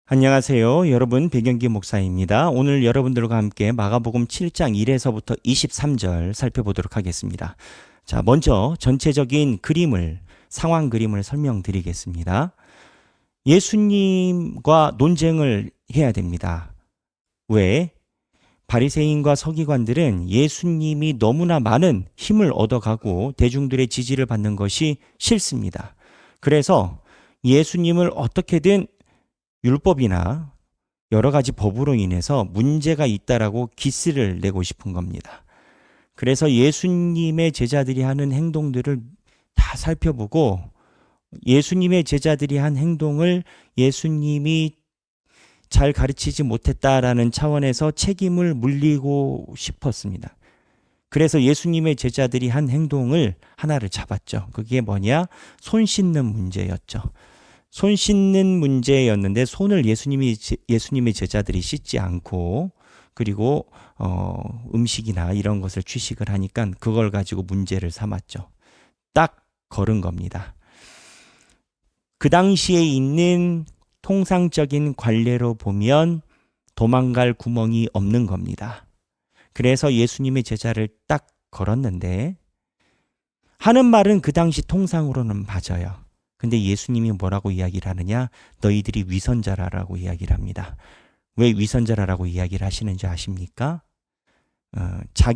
안녕하세요. 여러분, 백영기 목사입니다. 오늘 여러분들과 함께 마가복음 7장 1에서부터 23절 살펴보도록 하겠습니다. 자, 먼저 전체적인 상황 그림을 설명드리겠습니다. 예수님과 논쟁을 해야 됩니다. 왜? 바리새인과 서기관들은 예수님이 너무나 많은 힘을 얻어가고 대중들의 지지를 받는 것이 싫습니다. 그래서 예수님을 어떻게든 율법이나 여러 가지 법으로 인해서 문제가 있다라고 기스를 내고 싶은 겁니다. 그래서 예수님의 제자들이 하는 행동들을 다 살펴보고 예수님의 제자들이 한 행동을 예수님이 잘 가르치지 못했다라는 차원에서 책임을 물리고 싶었습니다. 그래서 예수님의 제자들이 한 행동을 하나를 잡았죠. 그게 뭐냐? 손 씻는 문제였죠. 손 씻는 문제였는데 손을 예수님의 제자들이 씻지 않고 그리고 음식이나 이런 것을 취식을 하니까 그걸 가지고 문제를 삼았죠. 딱 걸은 겁니다. 그 당시에 있는 통상적인 관례로 보면 도망갈 구멍이 없는 겁니다. 그래서 예수님의 제자를 딱 걸었는데 하는 말은 그 당시 통상으로는 맞아요. 근데 예수님이 뭐라고 이야기를 하느냐? 너희들이 위선자라라고 이야기를 합니다. 왜 위선자라라고 이야기를 하시는지 아십니까?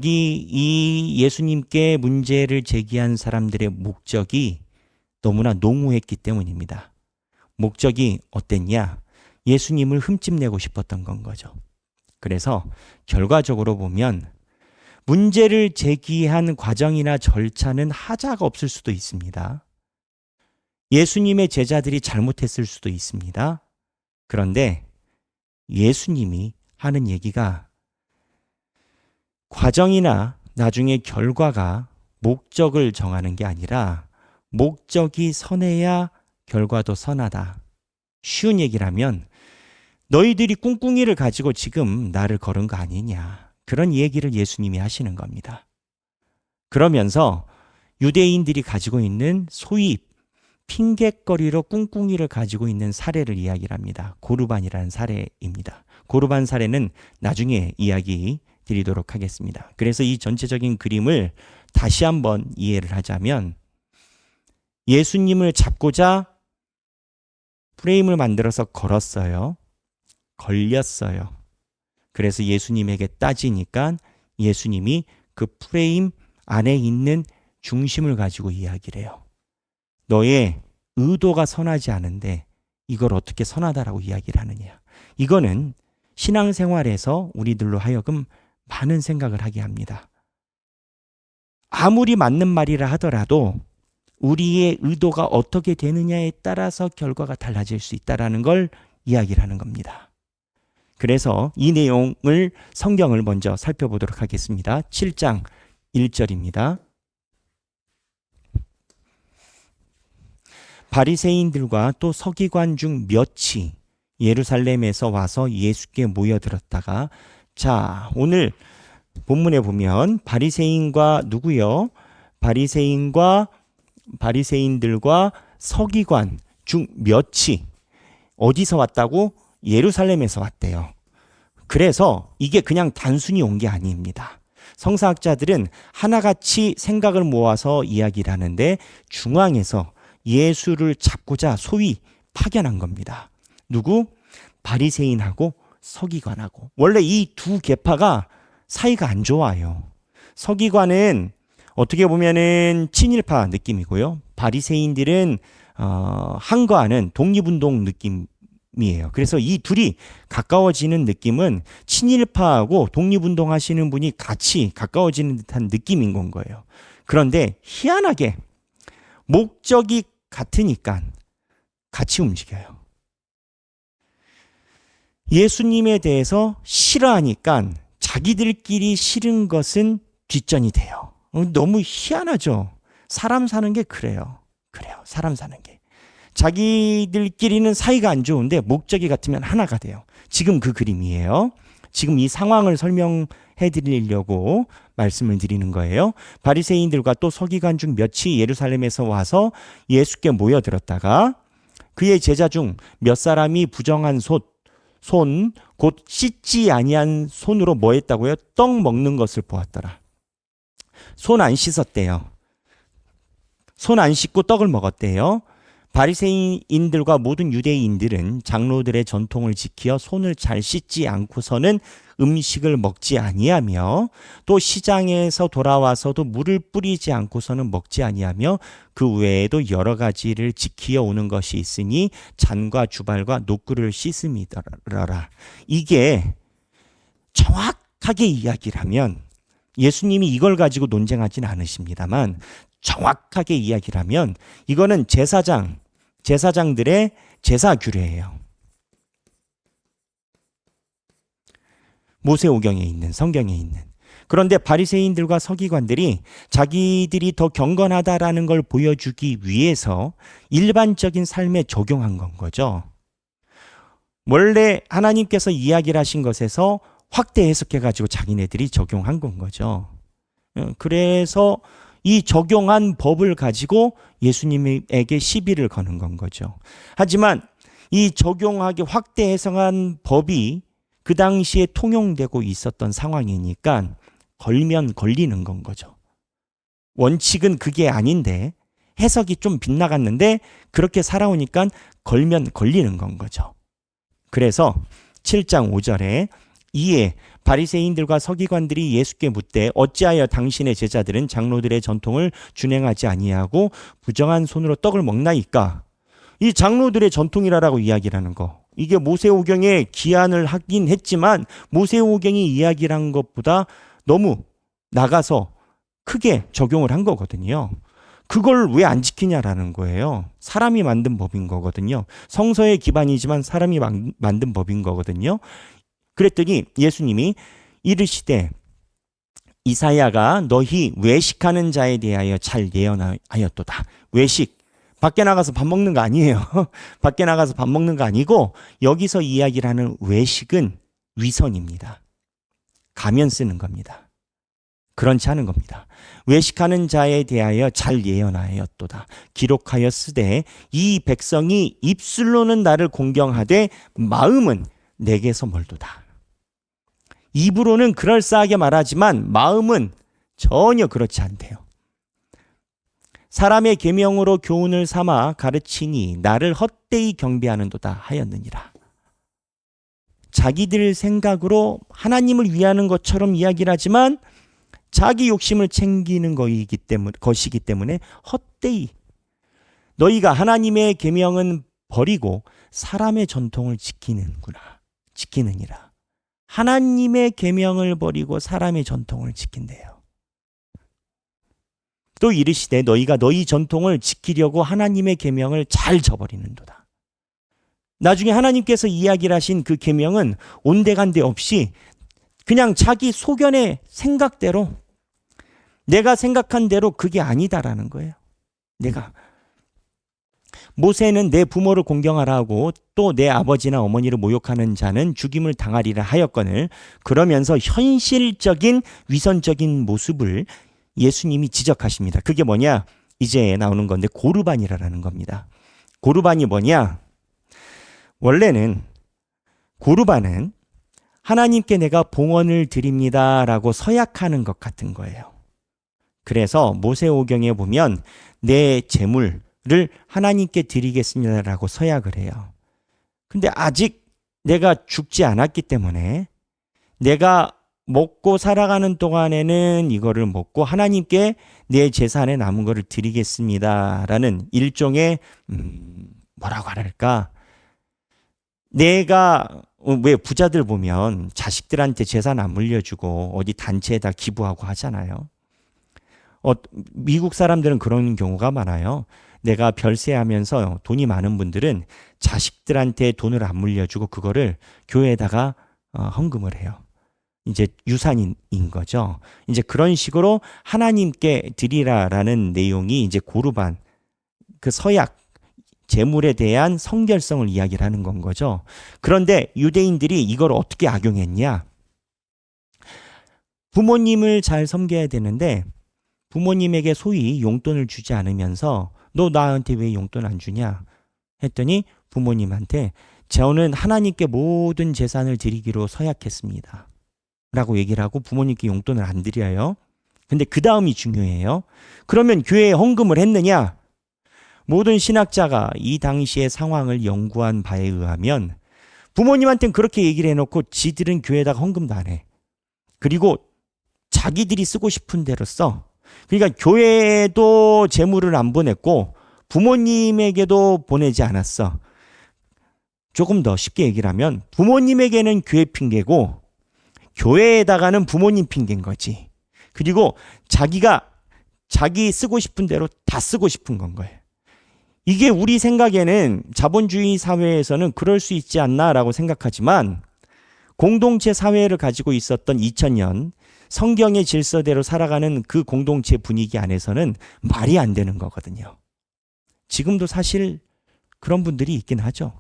이 예수님께 문제를 제기한 사람들의 목적이 너무나 농후했기 때문입니다. 목적이 어땠냐? 예수님을 흠집내고 싶었던 건 거죠. 그래서 결과적으로 보면 문제를 제기한 과정이나 절차는 하자가 없을 수도 있습니다. 예수님의 제자들이 잘못했을 수도 있습니다. 그런데 예수님이 하는 얘기가 과정이나 나중에 결과가 목적을 정하는 게 아니라 목적이 선해야 결과도 선하다. 쉬운 얘기라면 너희들이 꿍꿍이를 가지고 지금 나를 걸은 거 아니냐. 그런 얘기를 예수님이 하시는 겁니다. 그러면서 유대인들이 가지고 있는 소위 핑곗거리로 꿍꿍이를 가지고 있는 사례를 이야기를 합니다. 고르반이라는 사례입니다. 고르반 사례는 나중에 이야기 드리도록 하겠습니다. 그래서 이 전체적인 그림을 다시 한번 이해를 하자면 예수님을 잡고자 프레임을 만들어서 걸었어요. 걸렸어요. 그래서 예수님에게 따지니까 예수님이 그 프레임 안에 있는 중심을 가지고 이야기를 해요. 너의 의도가 선하지 않은데 이걸 어떻게 선하다라고 이야기를 하느냐. 이거는 신앙생활에서 우리들로 하여금 많은 생각을 하게 합니다. 아무리 맞는 말이라 하더라도 우리의 의도가 어떻게 되느냐에 따라서 결과가 달라질 수 있다는 걸 이야기를 하는 겁니다. 그래서 이 내용을 성경을 먼저 살펴보도록 하겠습니다. 7장 1절입니다. 바리새인들과 또 서기관 중 몇이 예루살렘에서 와서 예수께 모여들었다가 자, 오늘 본문에 보면 바리새인과 누구요? 바리새인들과 서기관 중 몇이 어디서 왔다고? 예루살렘에서 왔대요. 그래서 이게 그냥 단순히 온 게 아닙니다. 성사학자들은 하나같이 생각을 모아서 이야기를 하는데 중앙에서 예수를 잡고자 소위 파견한 겁니다. 누구? 바리새인하고 서기관하고. 원래 이 두 계파가 사이가 안 좋아요. 서기관은 어떻게 보면은 친일파 느낌이고요. 바리새인들은 한거하는 독립운동 느낌이에요. 그래서 이 둘이 가까워지는 느낌은 친일파하고 독립운동 하시는 분이 같이 가까워지는 듯한 느낌인 건 거예요. 그런데 희한하게 목적이 같으니까 같이 움직여요. 예수님에 대해서 싫어하니까 자기들끼리 싫은 것은 뒷전이 돼요. 너무 희한하죠. 사람 사는 게 그래요. 사람 사는 게. 자기들끼리는 사이가 안 좋은데 목적이 같으면 하나가 돼요. 지금 그 그림이에요. 지금 이 상황을 설명해 드리려고 말씀을 드리는 거예요. 바리새인들과 또 서기관 중 몇이 예루살렘에서 와서 예수께 모여들었다가 그의 제자 중 몇 사람이 부정한 솥 손 곧 씻지 아니한 손으로 뭐 했다고요? 떡 먹는 것을 보았더라. 손 안 씻었대요. 손 안 씻고 떡을 먹었대요. 바리새인들과 모든 유대인들은 장로들의 전통을 지키어 손을 잘 씻지 않고서는 음식을 먹지 아니하며 또 시장에서 돌아와서도 물을 뿌리지 않고서는 먹지 아니하며 그 외에도 여러 가지를 지키어 오는 것이 있으니 잔과 주발과 노구를 씻음이더라. 이게 정확하게 이야기를 하면 예수님이 이걸 가지고 논쟁하진 않으십니다만 정확하게 이야기를 하면 이거는 제사장들의 제사 규례예요. 모세오경에 있는, 성경에 있는. 그런데 바리새인들과 서기관들이 자기들이 더 경건하다라는 걸 보여주기 위해서 일반적인 삶에 적용한 건 거죠. 원래 하나님께서 이야기를 하신 것에서 확대 해석해가지고 자기네들이 적용한 건 거죠. 그래서 이 적용한 법을 가지고 예수님에게 시비를 거는 건 거죠. 하지만 이 적용하게 확대 해석한 법이 그 당시에 통용되고 있었던 상황이니까 걸면 걸리는 건 거죠. 원칙은 그게 아닌데 해석이 좀 빗나갔는데 그렇게 살아오니까 걸면 걸리는 건 거죠. 그래서 7장 5절에 이에 바리새인들과 서기관들이 예수께 묻되 어찌하여 당신의 제자들은 장로들의 전통을 준행하지 아니하고 부정한 손으로 떡을 먹나이까? 이 장로들의 전통이라고 이야기를 하는 거. 이게 모세오경에 기한을 하긴 했지만 모세오경이 이야기를 한 것보다 너무 나가서 크게 적용을 한 거거든요. 그걸 왜 안 지키냐라는 거예요. 사람이 만든 법인 거거든요. 성서의 기반이지만 사람이 만든 법인 거거든요. 그랬더니 예수님이 이르시되 이사야가 너희 외식하는 자에 대하여 잘 예언하였도다. 외식. 밖에 나가서 밥 먹는 거 아니에요. 밖에 나가서 밥 먹는 거 아니고 여기서 이야기를 하는 외식은 위선입니다. 가면 쓰는 겁니다. 그렇지 않은 겁니다. 외식하는 자에 대하여 잘 예언하였도다. 기록하여 쓰되 이 백성이 입술로는 나를 공경하되 마음은 내게서 멀도다. 입으로는 그럴싸하게 말하지만 마음은 전혀 그렇지 않대요. 사람의 계명으로 교훈을 삼아 가르치니 나를 헛되이 경배하는도다 하였느니라. 자기들 생각으로 하나님을 위하는 것처럼 이야기를 하지만 자기 욕심을 챙기는 것이기 때문에 헛되이 너희가 하나님의 계명은 버리고 사람의 전통을 지키느니라. 하나님의 계명을 버리고 사람의 전통을 지킨대요. 또 이르시되 너희가 너희 전통을 지키려고 하나님의 계명을 잘 저버리는도다. 나중에 하나님께서 이야기를 하신 그 계명은 온데간데 없이 그냥 자기 소견의 생각대로 내가 생각한 대로 그게 아니다라는 거예요. 모세는 내 부모를 공경하라 하고 또 내 아버지나 어머니를 모욕하는 자는 죽임을 당하리라 하였거늘 그러면서 현실적인 위선적인 모습을 예수님이 지적하십니다. 그게 뭐냐? 이제 나오는 건데 고르반이라는 겁니다. 고르반이 뭐냐? 원래는 고르반은 하나님께 내가 봉헌을 드립니다라고 서약하는 것 같은 거예요. 그래서 모세오경에 보면 내 재물을 하나님께 드리겠습니다라고 서약을 해요. 근데 아직 내가 죽지 않았기 때문에 내가 먹고 살아가는 동안에는 이거를 먹고 하나님께 내 재산에 남은 거를 드리겠습니다라는 일종의 뭐라고 할까? 내가 왜 부자들 보면 자식들한테 재산 안 물려주고 어디 단체에다 기부하고 하잖아요. 미국 사람들은 그런 경우가 많아요. 내가 별세하면서 돈이 많은 분들은 자식들한테 돈을 안 물려주고 그거를 교회에다가 헌금을 해요. 이제 유산인 거죠. 이제 그런 식으로 하나님께 드리라라는 내용이 이제 고르반, 그 서약, 재물에 대한 성결성을 이야기를 하는 건 거죠. 그런데 유대인들이 이걸 어떻게 악용했냐? 부모님을 잘 섬겨야 되는데 부모님에게 소위 용돈을 주지 않으면서 너 나한테 왜 용돈 안 주냐? 했더니 부모님한테 저는 하나님께 모든 재산을 드리기로 서약했습니다. 라고 얘기를 하고 부모님께 용돈을 안 드려요. 근데 그 다음이 중요해요. 그러면 교회에 헌금을 했느냐? 모든 신학자가 이 당시의 상황을 연구한 바에 의하면 부모님한테는 그렇게 얘기를 해놓고 지들은 교회에다가 헌금도 안 해. 그리고 자기들이 쓰고 싶은 대로 써. 그러니까 교회에도 재물을 안 보냈고 부모님에게도 보내지 않았어. 조금 더 쉽게 얘기를 하면 부모님에게는 교회 핑계고 교회에다가는 부모님 핑계인 거지. 그리고 자기가 자기 쓰고 싶은 대로 다 쓰고 싶은 건 거예요. 이게 우리 생각에는 자본주의 사회에서는 그럴 수 있지 않나라고 생각하지만 공동체 사회를 가지고 있었던 2000년 성경의 질서대로 살아가는 그 공동체 분위기 안에서는 말이 안 되는 거거든요. 지금도 사실 그런 분들이 있긴 하죠.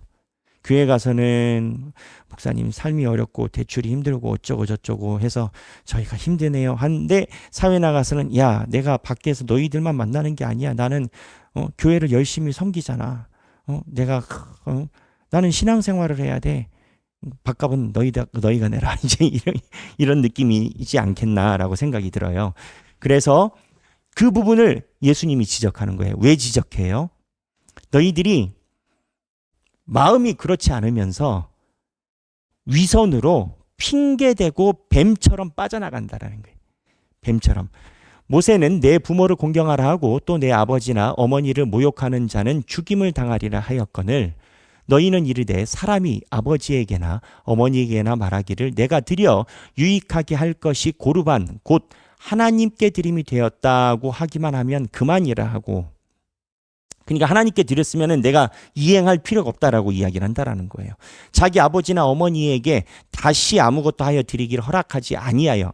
교회 가서는 목사님 삶이 어렵고 대출이 힘들고 어쩌고 저쩌고 해서 저희가 힘드네요 하는데 사회 나가서는 야 내가 밖에서 너희들만 만나는 게 아니야. 나는 교회를 열심히 섬기잖아. 나는 신앙생활을 해야 돼. 밥값은 너희가 내라. 이제 이런 느낌이지 않겠나라고 생각이 들어요. 그래서 그 부분을 예수님이 지적하는 거예요. 왜 지적해요? 너희들이 마음이 그렇지 않으면서 위선으로 핑계대고 뱀처럼 빠져나간다라는 거예요. 뱀처럼. 모세는 내 부모를 공경하라 하고 또 내 아버지나 어머니를 모욕하는 자는 죽임을 당하리라 하였거늘 너희는 이르되 사람이 아버지에게나 어머니에게나 말하기를 내가 드려 유익하게 할 것이 고르반 곧 하나님께 드림이 되었다고 하기만 하면 그만이라 하고 그러니까 하나님께 드렸으면 내가 이행할 필요가 없다라고 이야기를 한다라는 거예요. 자기 아버지나 어머니에게 다시 아무것도 하여 드리기를 허락하지 아니하여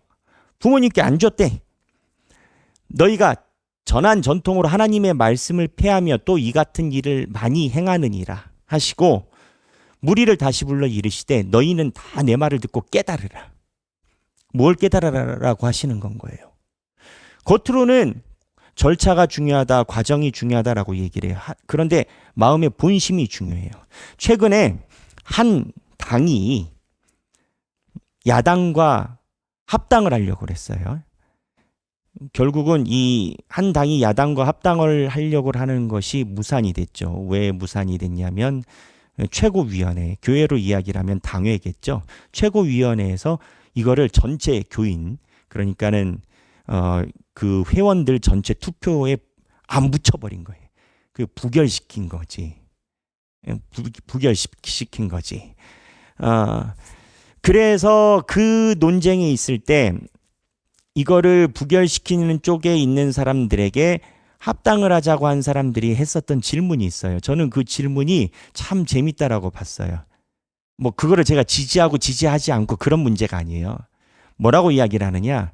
부모님께 안 줬대. 너희가 전한 전통으로 하나님의 말씀을 폐하며 또 이 같은 일을 많이 행하느니라 하시고 무리를 다시 불러 이르시되 너희는 다 내 말을 듣고 깨달으라. 뭘 깨달으라고 하시는 건 거예요. 겉으로는 절차가 중요하다, 과정이 중요하다라고 얘기를 해요. 그런데 마음의 본심이 중요해요. 최근에 한 당이 야당과 합당을 하려고 그랬어요. 결국은 이 한 당이 야당과 합당을 하려고 하는 것이 무산이 됐죠. 왜 무산이 됐냐면 최고위원회, 교회로 이야기를 하면 당회겠죠. 최고위원회에서 이거를 전체 교인, 그러니까는 그 회원들 전체 투표에 안 붙여버린 거예요. 그 부결시킨 거지. 부결시킨 거지. 그래서 그 논쟁이 있을 때 이거를 부결시키는 쪽에 있는 사람들에게 합당을 하자고 한 사람들이 했었던 질문이 있어요. 저는 그 질문이 참 재밌다라고 봤어요. 뭐 그거를 제가 지지하고 지지하지 않고 그런 문제가 아니에요. 뭐라고 이야기를 하느냐?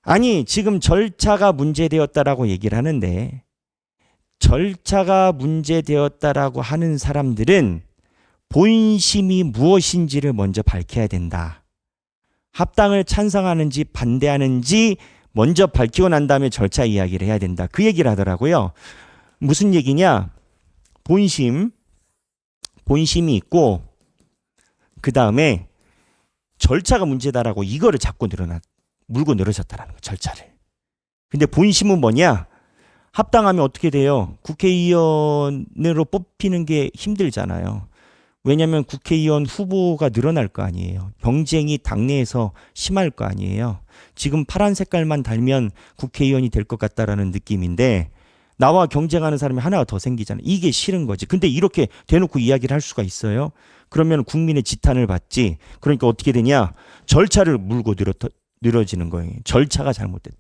아니 지금 절차가 문제되었다라고 얘기를 하는데 절차가 문제되었다라고 하는 사람들은 본심이 무엇인지를 먼저 밝혀야 된다. 합당을 찬성하는지 반대하는지 먼저 밝히고 난 다음에 절차 이야기를 해야 된다. 그 얘기를 하더라고요. 무슨 얘기냐? 본심이 있고 그 다음에 절차가 문제다라고 이거를 자꾸 물고 늘어졌다라는 거, 절차를. 근데 본심은 뭐냐? 합당하면 어떻게 돼요? 국회의원으로 뽑히는 게 힘들잖아요. 왜냐하면 국회의원 후보가 늘어날 거 아니에요. 경쟁이 당내에서 심할 거 아니에요. 지금 파란 색깔만 달면 국회의원이 될 것 같다라는 느낌인데 나와 경쟁하는 사람이 하나가 더 생기잖아요. 이게 싫은 거지. 근데 이렇게 대놓고 이야기를 할 수가 있어요? 그러면 국민의 지탄을 받지. 그러니까 어떻게 되냐? 절차를 물고 늘어지는 거예요. 절차가 잘못됐다.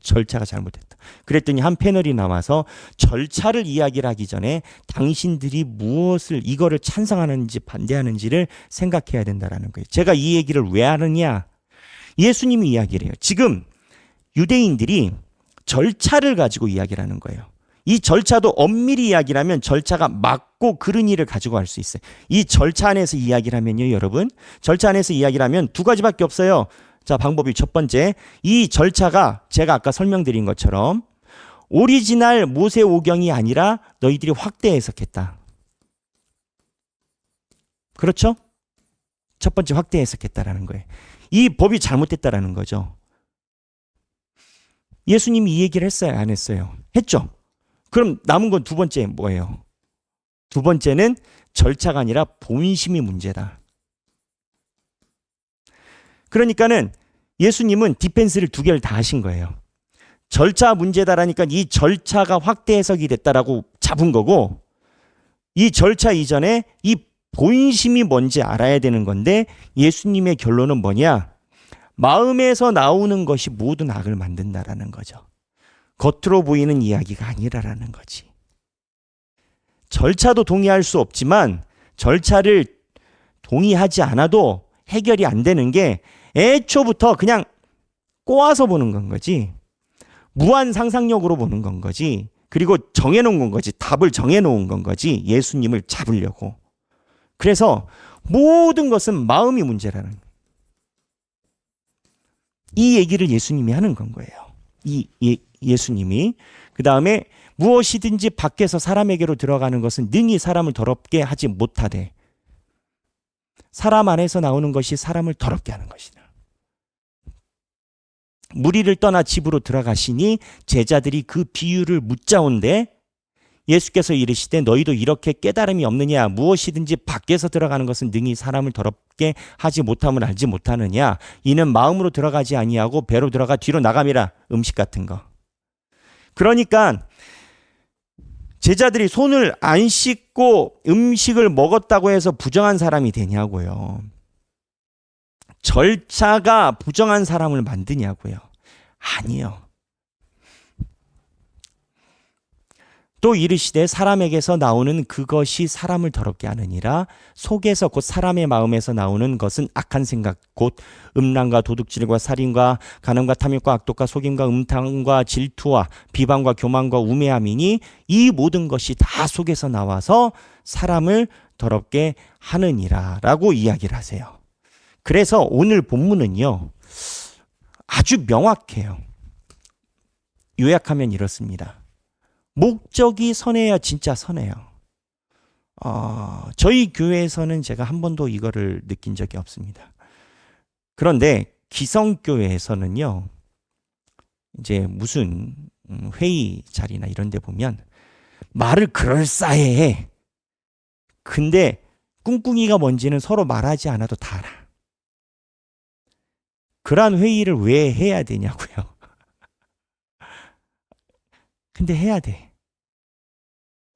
그랬더니 한 패널이 나와서 절차를 이야기를 하기 전에 당신들이 무엇을 이거를 찬성하는지 반대하는지를 생각해야 된다라는 거예요. 제가 이 얘기를 왜 하느냐? 예수님이 이야기를 해요. 지금 유대인들이 절차를 가지고 이야기를 하는 거예요. 이 절차도 엄밀히 이야기를 하면 절차가 맞고 그른 일을 가지고 할 수 있어요. 이 절차 안에서 이야기를 하면요, 여러분. 절차 안에서 이야기를 하면 두 가지밖에 없어요. 자, 방법이 첫 번째. 이 절차가 제가 아까 설명드린 것처럼 오리지널 모세오경이 아니라 너희들이 확대 해석했다. 그렇죠? 첫 번째 확대 해석했다라는 거예요. 이 법이 잘못됐다라는 거죠. 예수님이 이 얘기를 했어요? 안 했어요? 했죠? 그럼 남은 건 두 번째 뭐예요? 두 번째는 절차가 아니라 본심이 문제다. 그러니까는 예수님은 디펜스를 두 개를 다 하신 거예요. 절차 문제다라니까 이 절차가 확대 해석이 됐다라고 잡은 거고, 이 절차 이전에 이 본심이 뭔지 알아야 되는 건데, 예수님의 결론은 뭐냐? 마음에서 나오는 것이 모든 악을 만든다라는 거죠. 겉으로 보이는 이야기가 아니라라는 거지. 절차도 동의할 수 없지만 절차를 동의하지 않아도 해결이 안 되는 게 애초부터 그냥 꼬아서 보는 건 거지. 무한 상상력으로 보는 건 거지. 그리고 정해놓은 건 거지. 답을 정해놓은 건 거지. 예수님을 잡으려고. 그래서 모든 것은 마음이 문제라는 거예요. 이 얘기를 예수님이 하는 건 거예요. 예수님이. 그 다음에 무엇이든지 밖에서 사람에게로 들어가는 것은 능히 사람을 더럽게 하지 못하되 사람 안에서 나오는 것이 사람을 더럽게 하는 것이다. 무리를 떠나 집으로 들어가시니 제자들이 그 비유를 묻자온데 예수께서 이르시되 너희도 이렇게 깨달음이 없느냐? 무엇이든지 밖에서 들어가는 것은 능히 사람을 더럽게 하지 못함을 알지 못하느냐? 이는 마음으로 들어가지 아니하고 배로 들어가 뒤로 나감이라. 음식 같은 거. 그러니까 제자들이 손을 안 씻고 음식을 먹었다고 해서 부정한 사람이 되냐고요. 절차가 부정한 사람을 만드냐고요. 아니요. 또 이르시되 사람에게서 나오는 그것이 사람을 더럽게 하느니라. 속에서 곧 사람의 마음에서 나오는 것은 악한 생각 곧 음란과 도둑질과 살인과 간음과 탐욕과 악독과 속임과 음탕과 질투와 비방과 교만과 우매함이니 이 모든 것이 다 속에서 나와서 사람을 더럽게 하느니라 라고 이야기를 하세요. 그래서 오늘 본문은요 아주 명확해요. 요약하면 이렇습니다. 목적이 선해야 진짜 선해요. 저희 교회에서는 제가 한 번도 이거를 느낀 적이 없습니다. 그런데 기성교회에서는요, 이제 무슨 회의 자리나 이런 데 보면 말을 그럴싸해 해. 근데 꿍꿍이가 뭔지는 서로 말하지 않아도 다 알아. 그러한 회의를 왜 해야 되냐고요. 근데 해야 돼.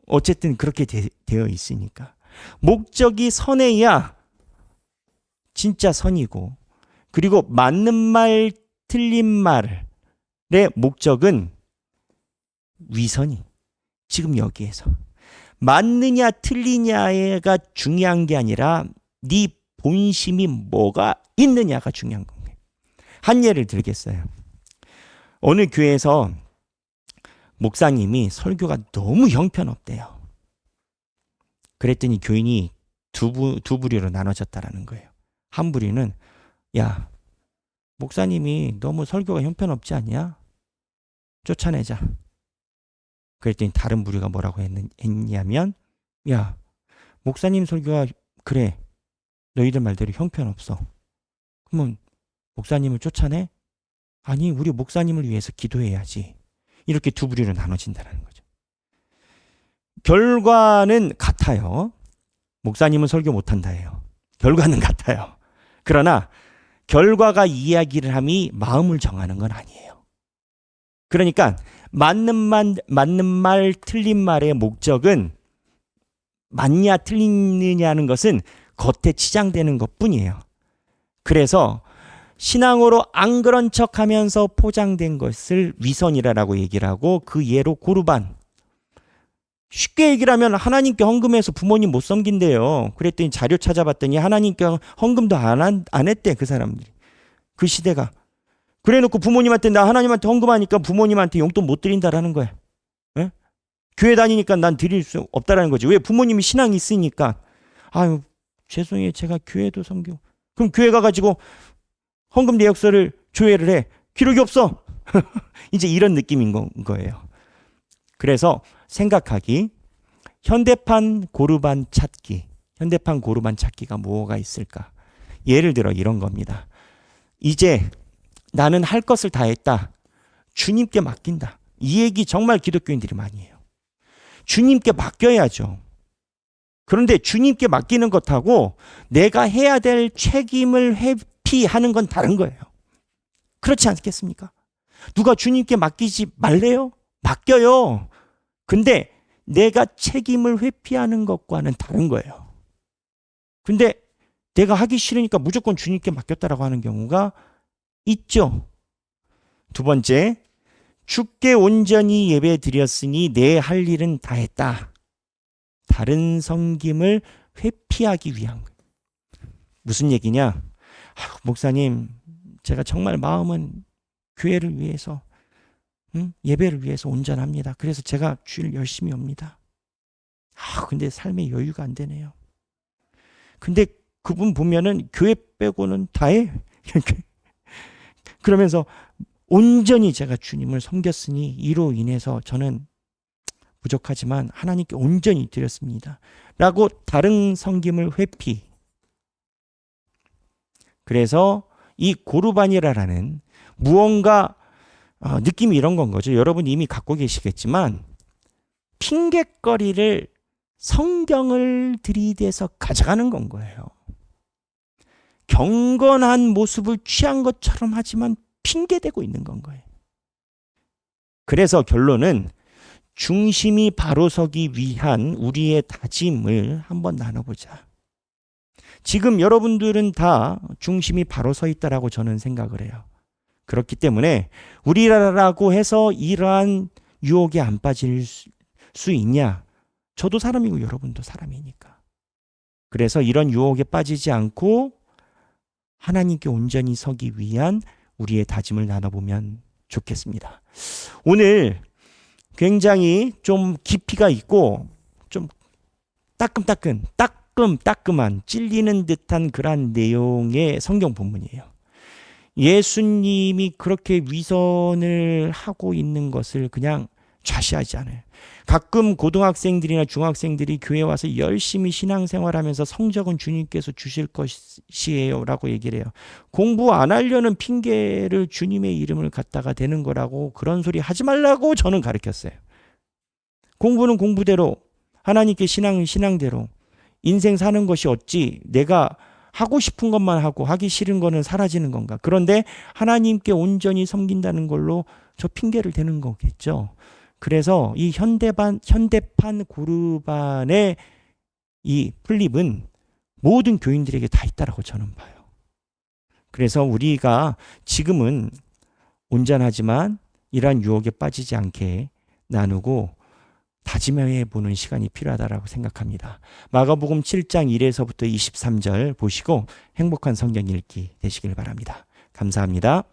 어쨌든 그렇게 되어 있으니까. 목적이 선해야 진짜 선이고, 그리고 맞는 말, 틀린 말의 목적은 위선이. 지금 여기에서. 맞느냐 틀리냐가 중요한 게 아니라 네 본심이 뭐가 있느냐가 중요한 거예요. 한 예를 들겠어요. 어느 교회에서 목사님이 설교가 너무 형편없대요. 그랬더니 교인이 두 부류로 나눠졌다라는 거예요. 한 부류는 야, 목사님이 너무 설교가 형편없지 않냐? 쫓아내자. 그랬더니 다른 부류가 뭐라고 했냐면 야, 목사님 설교가 그래. 너희들 말대로 형편없어. 그러면 목사님을 쫓아내? 아니, 우리 목사님을 위해서 기도해야지. 이렇게 두 부류로 나눠진다는 거죠. 결과는 같아요. 목사님은 설교 못한다예요. 결과는 같아요. 그러나 결과가 이야기를 함이 마음을 정하는 건 아니에요. 그러니까 맞는 말, 틀린 말의 목적은 맞냐 틀리느냐는 것은 겉에 치장되는 것뿐이에요. 그래서 신앙으로 안 그런 척하면서 포장된 것을 위선이라고 얘기를 하고 그 예로 고르반. 쉽게 얘기를 하면 하나님께 헌금해서 부모님 못 섬긴대요. 그랬더니 자료 찾아봤더니 하나님께 헌금도 안 했대 그 사람들이. 그 시대가. 그래놓고 부모님한테 나 하나님한테 헌금하니까 부모님한테 용돈 못 드린다라는 거야. 예? 교회 다니니까 난 드릴 수 없다라는 거지. 왜? 부모님이 신앙이 있으니까. 아유 죄송해요 제가 교회도 섬기고. 그럼 교회 가가지고 헌금 내역서를 조회를 해. 기록이 없어. 이제 이런 느낌인 거예요. 그래서 생각하기, 현대판 고르반 찾기, 현대판 고르반 찾기가 뭐가 있을까? 예를 들어 이런 겁니다. 이제 나는 할 것을 다 했다. 주님께 맡긴다. 이 얘기 정말 기독교인들이 많이 해요. 주님께 맡겨야죠. 그런데 주님께 맡기는 것하고 내가 해야 될 책임을 회피하는 건 다른 거예요. 그렇지 않겠습니까? 누가 주님께 맡기지 말래요? 맡겨요. 근데 내가 책임을 회피하는 것과는 다른 거예요. 근데 내가 하기 싫으니까 무조건 주님께 맡겼다라고 하는 경우가 있죠. 두 번째, 주께 온전히 예배 드렸으니 내 할 일은 다 했다. 다른 섬김을 회피하기 위한 거예요. 무슨 얘기냐? 목사님, 제가 정말 마음은 교회를 위해서, 예배를 위해서 온전합니다. 그래서 제가 주일 열심히 옵니다. 근데 삶에 여유가 안 되네요. 근데 그분 보면은 교회 빼고는 다 해. 그러면서 온전히 제가 주님을 섬겼으니 이로 인해서 저는 부족하지만 하나님께 온전히 드렸습니다. 라고 다른 섬김을 회피. 그래서 이 고르반이라는 무언가 느낌이 이런 건 거죠. 여러분 이미 갖고 계시겠지만 핑곗거리를 성경을 들이대서 가져가는 건 거예요. 경건한 모습을 취한 것처럼 하지만 핑계대고 있는 건 거예요. 그래서 결론은 중심이 바로 서기 위한 우리의 다짐을 한번 나눠보자. 지금 여러분들은 다 중심이 바로 서 있다라고 저는 생각을 해요. 그렇기 때문에 우리라고 해서 이러한 유혹에 안 빠질 수 있냐? 저도 사람이고 여러분도 사람이니까. 그래서 이런 유혹에 빠지지 않고 하나님께 온전히 서기 위한 우리의 다짐을 나눠보면 좋겠습니다. 오늘 굉장히 좀 깊이가 있고 좀 따끔한 찔리는 듯한 그런 내용의 성경 본문이에요. 예수님이 그렇게 위선을 하고 있는 것을 그냥 좌시하지 않아요. 가끔 고등학생들이나 중학생들이 교회 와서 열심히 신앙생활하면서 성적은 주님께서 주실 것이에요 라고 얘기를 해요. 공부 안 하려는 핑계를 주님의 이름을 갖다가 대는 거라고 그런 소리 하지 말라고 저는 가르쳤어요. 공부는 공부대로, 하나님께 신앙은 신앙대로, 인생 사는 것이 어찌 내가 하고 싶은 것만 하고 하기 싫은 거는 사라지는 건가? 그런데 하나님께 온전히 섬긴다는 걸로 저 핑계를 대는 거겠죠. 그래서 이 현대판 고르반의 이 플립은 모든 교인들에게 다 있다라고 저는 봐요. 그래서 우리가 지금은 온전하지만 이러한 유혹에 빠지지 않게 나누고 다짐해 보는 시간이 필요하다라고 생각합니다. 마가복음 7장 1에서부터 23절 보시고 행복한 성경 읽기 되시길 바랍니다. 감사합니다.